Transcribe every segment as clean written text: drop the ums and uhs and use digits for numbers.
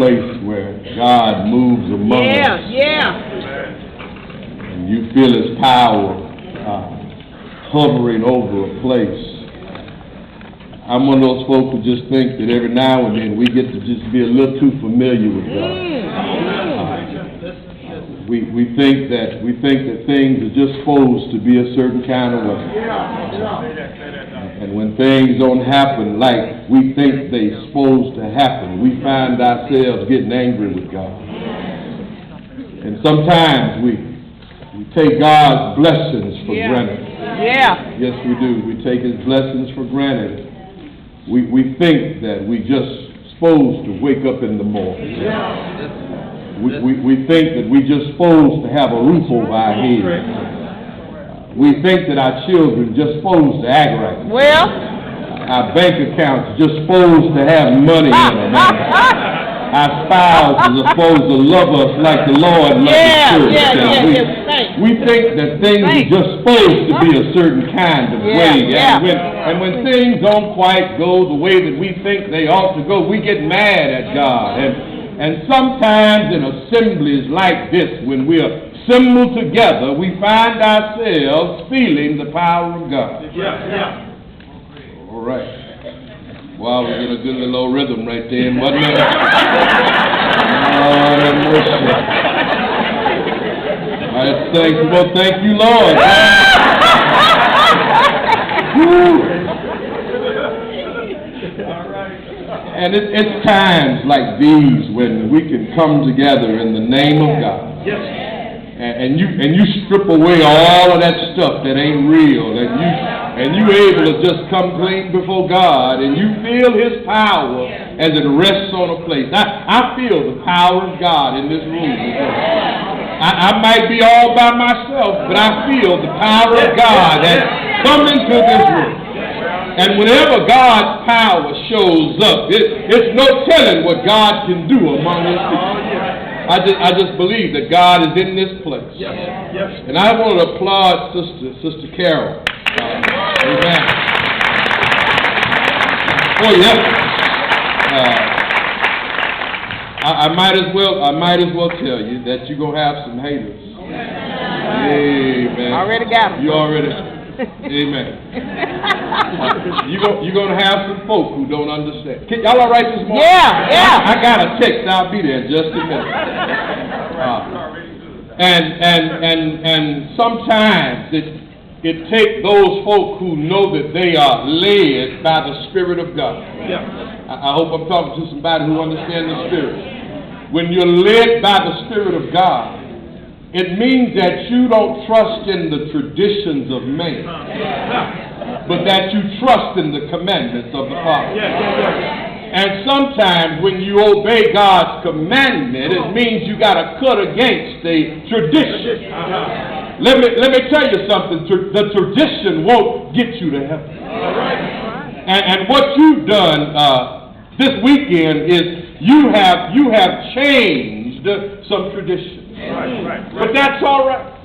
place where God moves among us. And you feel His power hovering over a place. I'm one of those folk who just think that every now and then we get to just be a little too familiar with God. We think that things are just supposed to be a certain kind of way. And when things don't happen like we think they're supposed to happen, we find ourselves getting angry with God. And sometimes we take God's blessings for granted. Yes, we do. We take His blessings for granted. We think that we just supposed to wake up in the morning. We think that we just supposed to have a roof over our head. We think that our children just supposed to act right. Our bank accounts just supposed to have money in them. Our spouses are supposed to love us like the Lord loves the church. We think that things are just supposed to be a certain kind of way. And when things don't quite go the way that we think they ought to go, we get mad at God. And sometimes in assemblies like this, when we are assembled together, we find ourselves feeling the power of God. All right. Wow, we're in a good little old rhythm right there, wasn't it? Oh, that mercy. I thank you, well, thank you, Lord. And it's times like these when we can come together in the name of God. And you strip away all of that stuff that ain't real, and you able to just come clean before God, and you feel His power as it rests on a place. I feel the power of God in this room. I might be all by myself, but I feel the power of God that's come into this room. And whenever God's power shows up, it's no telling what God can do among His people. I just believe that God is in this place. And I want to applaud Sister Carol. Amen. Oh yes. I might as well tell you that you're gonna have some haters. Amen. Already got them. You already. Amen. You're gonna have some folk who don't understand. Y'all all right this morning? I got a text. I'll be there in just a minute. And sometimes it takes those folk who know that they are led by the Spirit of God. I hope I'm talking to somebody who understands the Spirit. When you're led by the Spirit of God, it means that you don't trust in the traditions of man, but that you trust in the commandments of the Father. And sometimes when you obey God's commandment, it means you got to cut against a tradition. Let me tell you something. The tradition won't get you to heaven. And what you've done this weekend is you have changed some traditions. But that's all right.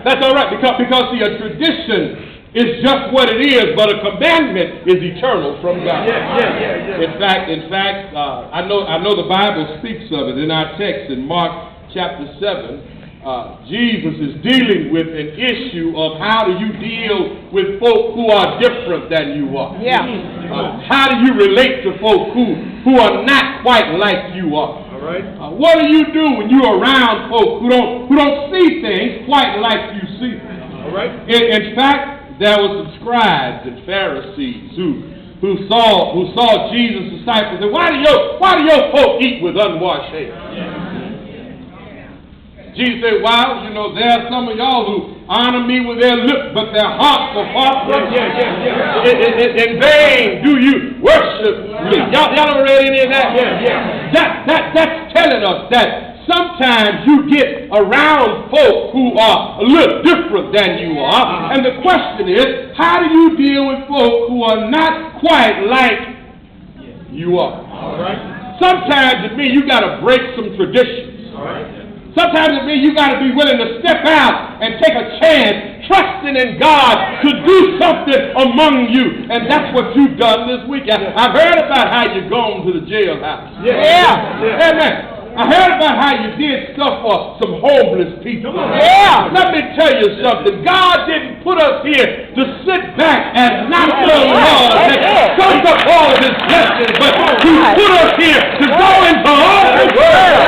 That's all right because see, a tradition is just what it is, but a commandment is eternal from God. In fact, I know the Bible speaks of it in our text in Mark chapter 7. Jesus is dealing with an issue of how do you deal with folk who are different than you are. How do you relate to folk who are not quite like you are? What do you do when you're around folk who don't see things quite like you see them? In fact, there were some scribes and Pharisees who saw Jesus' disciples and why do your folk eat with unwashed hands? Jesus said, well, there are some of y'all who honor me with their lips, but their hearts are far from me. In vain do you worship me. Y'all ever read any of that? That's telling us that sometimes you get around folk who are a little different than you are. And the question is, how do you deal with folk who are not quite like you are? Sometimes it means you got to break some traditions. Sometimes it means you got to be willing to step out and take a chance trusting in God to do something among you. And that's what you've done this week. I've heard about how you've gone to the jailhouse. Yeah. Amen. I heard about how you did stuff for some homeless people. Yeah. Let me tell you something. God didn't put us here to sit back and knock on the Lord and soak up all of His blessings, but He put us here to go into all His world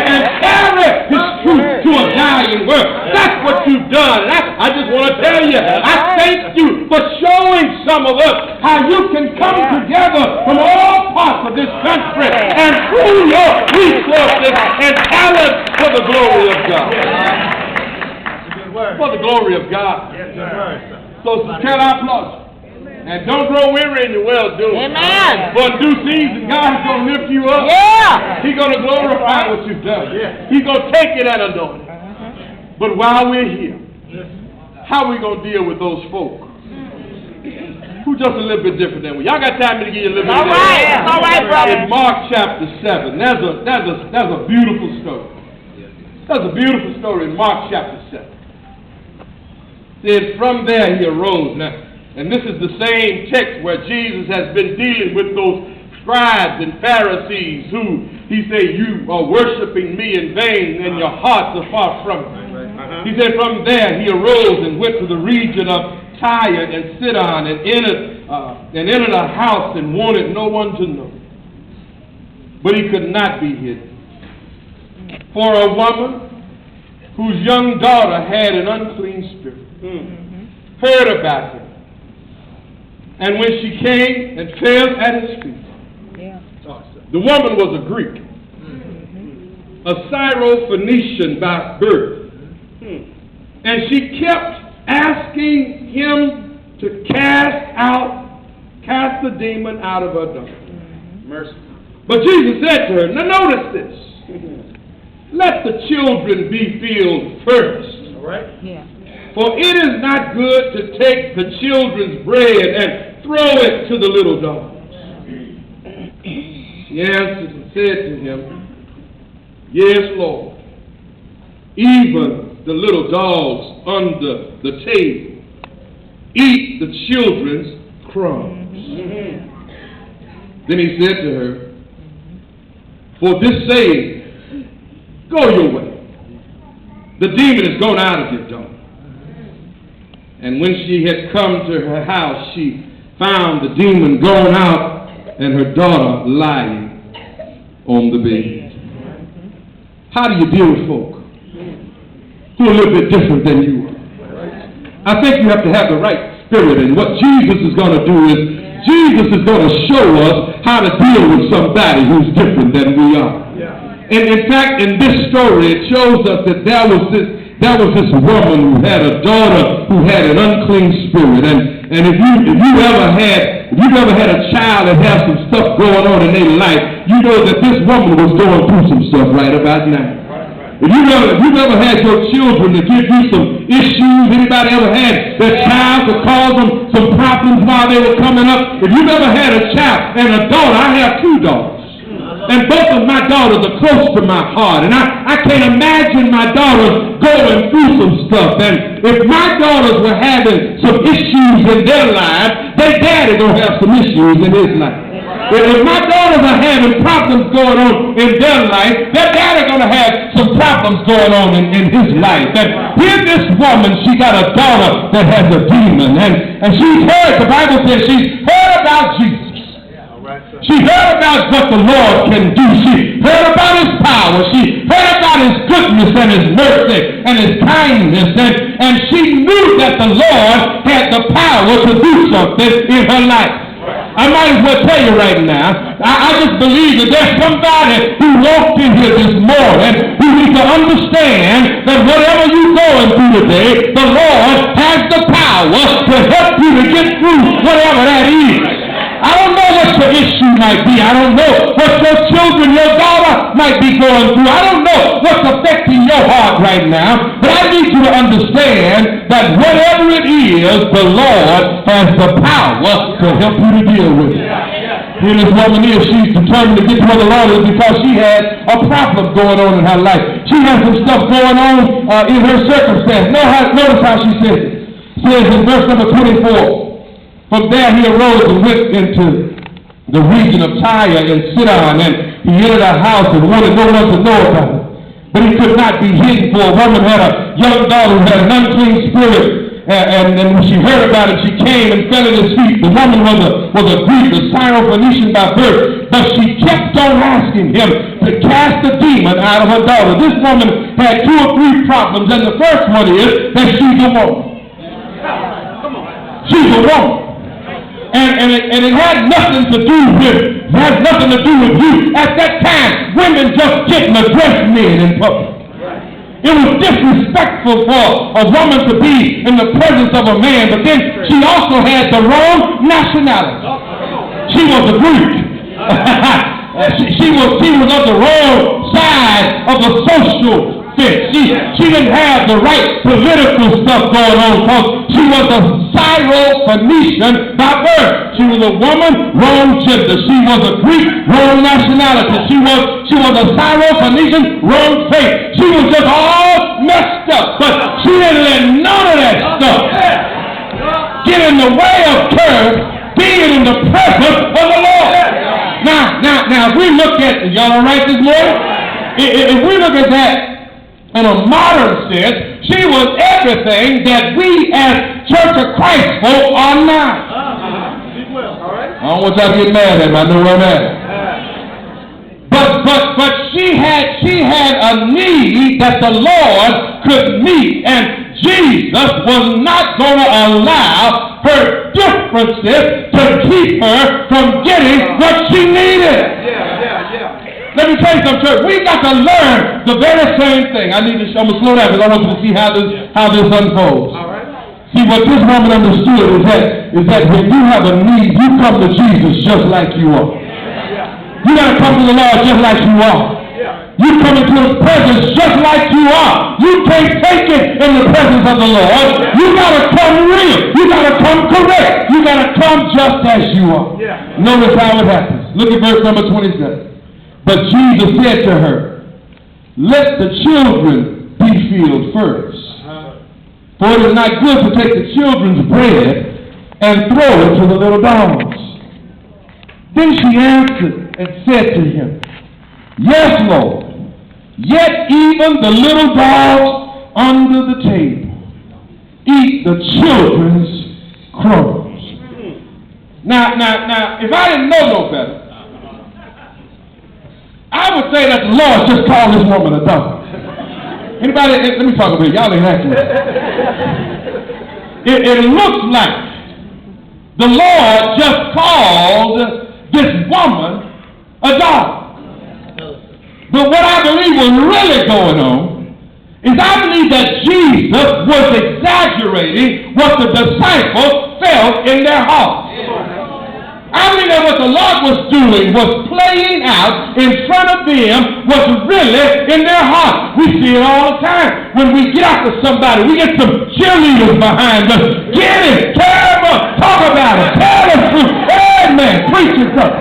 and carry His truth to a dying world. That's what you've done. I just want to tell you, I thank you for showing some of us how you can come together from all parts of this country and through your resources and talents for the glory of God. For the glory of God. So tell our applause. And don't grow weary in your well-doing. Amen. For in due season, God is going to lift you up. Yeah. He's going to glorify what you've done. He's going to take it and adorn it. But while we're here, how are we going to deal with those folk who just a little bit different than we? Y'all got time to give you a little bit. All right, brother. In Mark chapter 7, there's a beautiful story. There's a beautiful story in Mark chapter 7. Then from there he arose. Now, and this is the same text where Jesus has been dealing with those scribes and Pharisees who he said, you are worshiping me in vain and your hearts are far from me. He said from there he arose and went to the region of Tyre and Sidon and entered a house and wanted no one to know. But he could not be hidden. For a woman whose young daughter had an unclean spirit heard about him. And when she came and fell at his feet, the woman was a Greek, a Syrophoenician by birth. And she kept asking him to cast the demon out of her daughter. Mercy. But Jesus said to her, now notice this, let the children be filled first. All right. Yeah. For it is not good to take the children's bread and throw it to the little dogs. She answered and said to him, yes, Lord. Even the little dogs under the table eat the children's crumbs. Then he said to her, for this saying, go your way. The demon is gone out of your daughter. And when she had come to her house, she found the demon gone out and her daughter lying on the bed. How do you deal with folk who are a little bit different than you are? I think you have to have the right spirit. And what Jesus is going to do is, Jesus is going to show us how to deal with somebody who's different than we are. And in fact, in this story, it shows us that there was this woman who had a daughter who had an unclean spirit. And if you've ever had a child that has some stuff going on in their life, you know that this woman was going through some stuff right about now. If you've ever had your children to give you some issues, anybody ever had their child to cause them some problems while they were coming up? If you've ever had a child and a daughter, I have two daughters. And both of my daughters are close to my heart. And I can't imagine my daughters going through some stuff. And if my daughters were having some issues in their lives, their daddy going to have some issues in his life. If my daughters are having problems going on in their life, their daddy going to have some problems going on in his life. And here this woman, she got a daughter that has a demon. And she's heard, the Bible says she's heard about Jesus. She heard about what the Lord can do. She heard about His power. She heard about His goodness and His mercy and His kindness. And she knew that the Lord had the power to do something in her life. I might as well tell you right now, I just believe that there's somebody who walked in here this morning who needs to understand that whatever you're going through today, the Lord has the power to help you to get through whatever that is. I don't know what your issue might be. I don't know what your children, your daughter might be going through. I don't know what's affecting your heart right now. But I need you to understand that whatever it is, the Lord has the power to help you to deal with it. Here this woman is, she's determined to get to where the Lord is because she had a problem going on in her life. she has some stuff going on in her circumstance. Notice how she says it. It says in verse number 24, from there he arose and went into the region of Tyre and Sidon, and he entered a house and wanted no one to know about it. But he could not be hidden, for a woman had a young daughter who had an unclean spirit. And when she heard about it, she came and fell at his feet. The woman was a Greek, a Syrophoenician by birth, but she kept on asking him to cast the demon out of her daughter. This woman had 2 or 3 problems, and the first one is that she's a woman. She's a woman. And it had nothing to do with you. At that time, women just didn't address men in public. It was disrespectful for a woman to be in the presence of a man, but then she also had the wrong nationality. She was a Greek. she was on the wrong side of the social fence. She didn't have the right political stuff going on because she was a Syrophoenician by birth. She was a woman, wrong gender. She was a Greek, wrong nationality. She was a Syrophoenician, wrong faith. She was just all messed up, but she didn't let none of that stuff get in the way of her being in the presence of the Lord. Now, if we look at, y'all all right this morning? If we look at that in a modern sense, she was everything that we as Church of Christ folk are not. I don't want y'all to get mad at me. I know where I'm at. But she had a need that the Lord could meet, and Jesus was not going to allow her differences to keep her from getting what she needed. Let me tell you something, church. We've got to learn the very same thing. I'm going to slow down because I want you to see how this unfolds. All right. See, what this woman understood is that when you have a need, you come to Jesus just like you are. You got to come to the Lord just like you are. You come into His presence just like you are. You can't take it in the presence of the Lord. You got to come real. You got to come correct. You got to come just as you are. Notice how it happens. Look at verse number 27. But Jesus said to her, let the children be filled first. For it is not good to take the children's bread and throw it to the little dogs. Then she answered and said to him, yes, Lord, yet even the little dogs under the table eat the children's crumbs. Now, if I didn't know no better, I would say that the Lord just called this woman a dog. Anybody, let me talk about it. Y'all ain't acting. It looks like the Lord just called this woman a dog. But what I believe was really going on is I believe that Jesus was exaggerating what the disciples felt in their hearts. I believe that what the Lord was doing was playing out in front of them was really in their heart. We see it all the time. When we get after somebody, we get some cheerleaders behind us. Get it, tear them up, talk about it, tell the truth. Amen. Preach it up.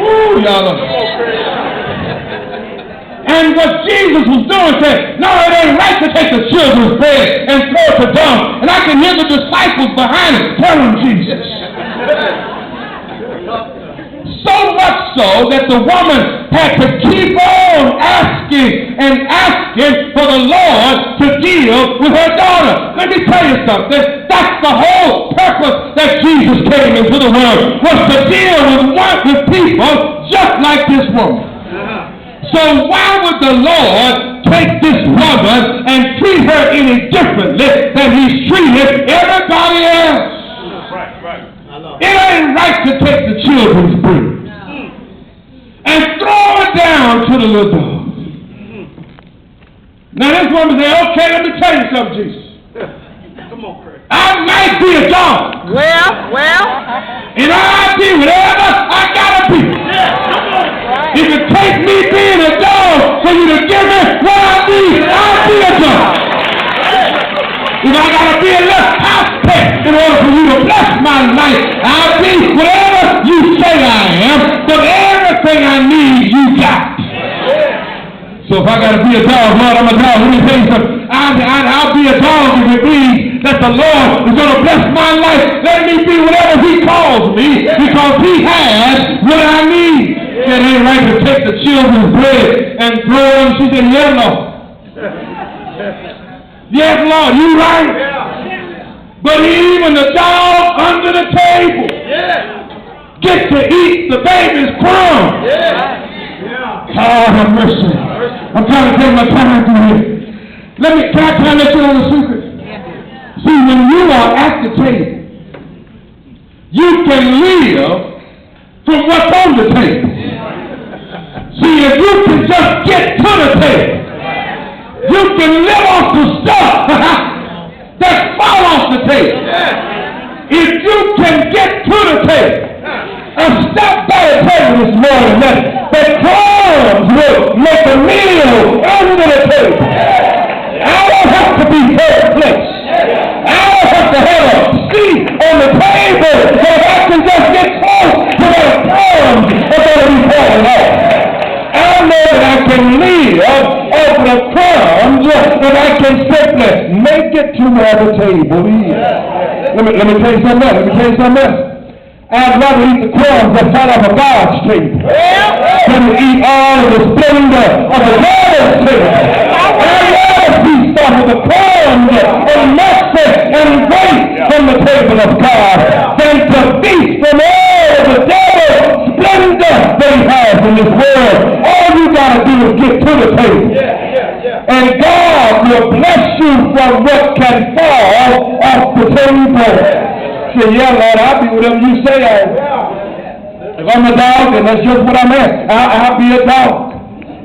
Ooh, y'all are. And what Jesus was doing said, no, it ain't right to take the children's bread and throw it to them. And I can hear the disciples behind it telling Jesus. So much so that the woman had to keep on asking and asking for the Lord to deal with her daughter. Let me tell you something. That's the whole purpose that Jesus came into the world, was to deal with people just like this woman. So why would the Lord take this woman and treat her any differently than He's treated everybody else? Right. It ain't right to take the children's bread and throw it down to the little dogs. Now this woman said, okay, let me tell you something, Jesus. Come on, Craig. I might be a dog. Well. And I'll be whatever I gotta be. If it takes me being a dog for you to give me what I need, I'll be a dog. If I gotta be a little house pet in order for you to bless my life, I'll be whatever you say I am, but everything I need, you got. So if I got to be a dog, Lord, I'm a dog. Let me tell you something. I'll be a dog if it means that the Lord is going to bless my life. Let me be whatever he calls me because he has what I need. It ain't right to take the children's bread and throw them. She said, yeah, Lord. Yes, Lord, you right. But even the dog under the table gets to eat the baby's crumbs. Oh, have mercy. I'm trying to take my time through here. Can I let you know the secret? See, when you are at the table, you can live from what's on the table. See, if you can just get to the table, you can live off the stuff that fall off the table. If you can get to the table, stop by the table this morning, that crumbs will make a meal under the table. I don't have to be third place. I don't have to have a seat on the table, but if I can just get close to the crumbs, they're going to be falling off. I know that I can live off the crumbs if I can simply make it to where the table is. Let me tell you something else. I'd rather eat the crumbs that fell off of God's table than to eat all of the splendor of the devil's table. I'd rather feast off of the crumbs and mercy and grace from the table of God than to feast from all of the devil's splendor that he has in this world. All you got to do is get to the table. And God will bless you from what can fall off the table. Say, yeah, Lord, I'll be whatever you say I am. If I'm a dog, then that's just what I'm at. I'll be a dog.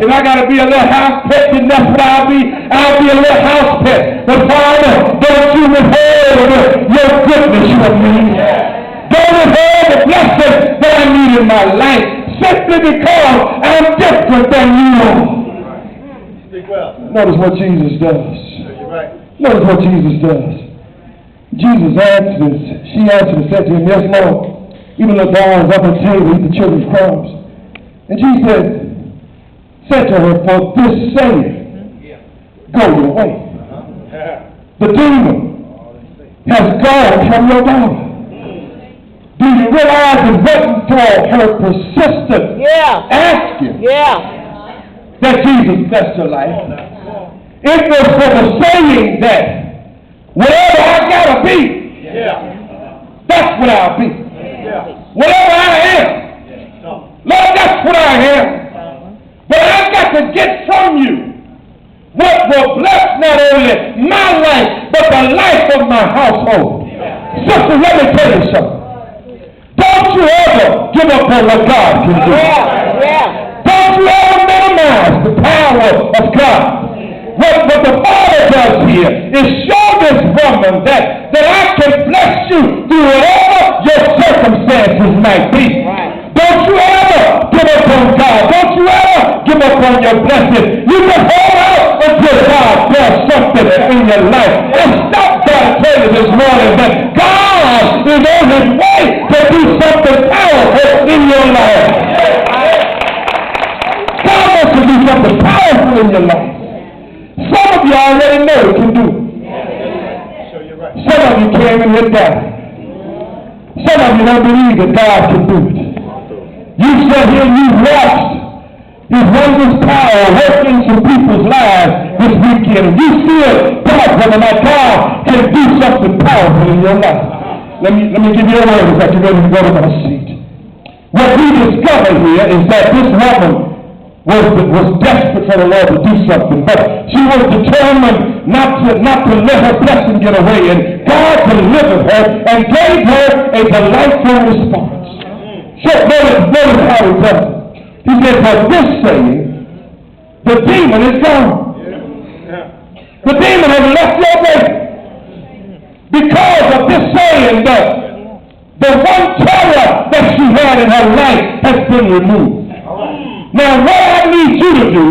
If I got to be a little house pet, then that's what I'll be. I'll be a little house pet. But Father, don't you withhold your goodness from me. Don't withhold the blessing that I need in my life simply because I'm different than you are. Notice what Jesus does. Notice what Jesus does. Jesus answers, she answered and said to him, yes, Lord, even the dogs up at the table eat the children's crumbs. And Jesus said to her, for this saying, go your way. The demon has gone from your daughter. Do you realize it wasn't for her persistent asking that Jesus blessed her life? It was for the saying that whatever I gotta be, that's what I'll be. Whatever I am, Lord, that's what I am. But I've got to get from you what will bless not only my life, but the life of my household. Sister, let me tell you something. Don't you ever give up on what God can do. Don't you ever minimize the power of God. What the Father does here is show this woman that I can bless you through whatever your circumstances might be. Don't you ever give up on God. Don't you ever give up on your blessing. You can hold out until God does something in your life. And stop by to tell you this morning that God is on his way to do something powerful in your life. God wants to do something powerful in your life. Some of you already know it can do it. Some of you came in here doubting. Some of you don't believe that God can do it. You sit here and you've watched his wondrous power work in some people's lives this weekend. And you feel powerful that God can do something powerful in your life. Let me give you a word as I get ready to go to my seat. What we discover here is that this woman was desperate for the Lord to do something, but she was determined not to let her blessing get away, and God delivered her and gave her a delightful response. So notice how he does it. He said, for this saying, the demon is gone. The demon has left your way. Because of this saying, the one terror that she had in her life has been removed. Now, what I need you to do,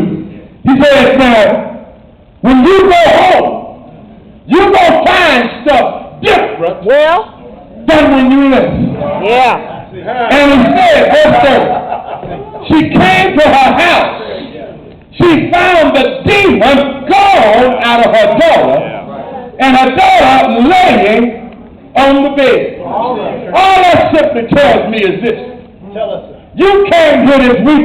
he says, now, when you go home, you're going to find stuff different than when you left. And he said, verse 30, she came to her house. she found the demon gone out of her daughter, and her daughter laying on the bed. All that simply tells me is this. You came here this weekend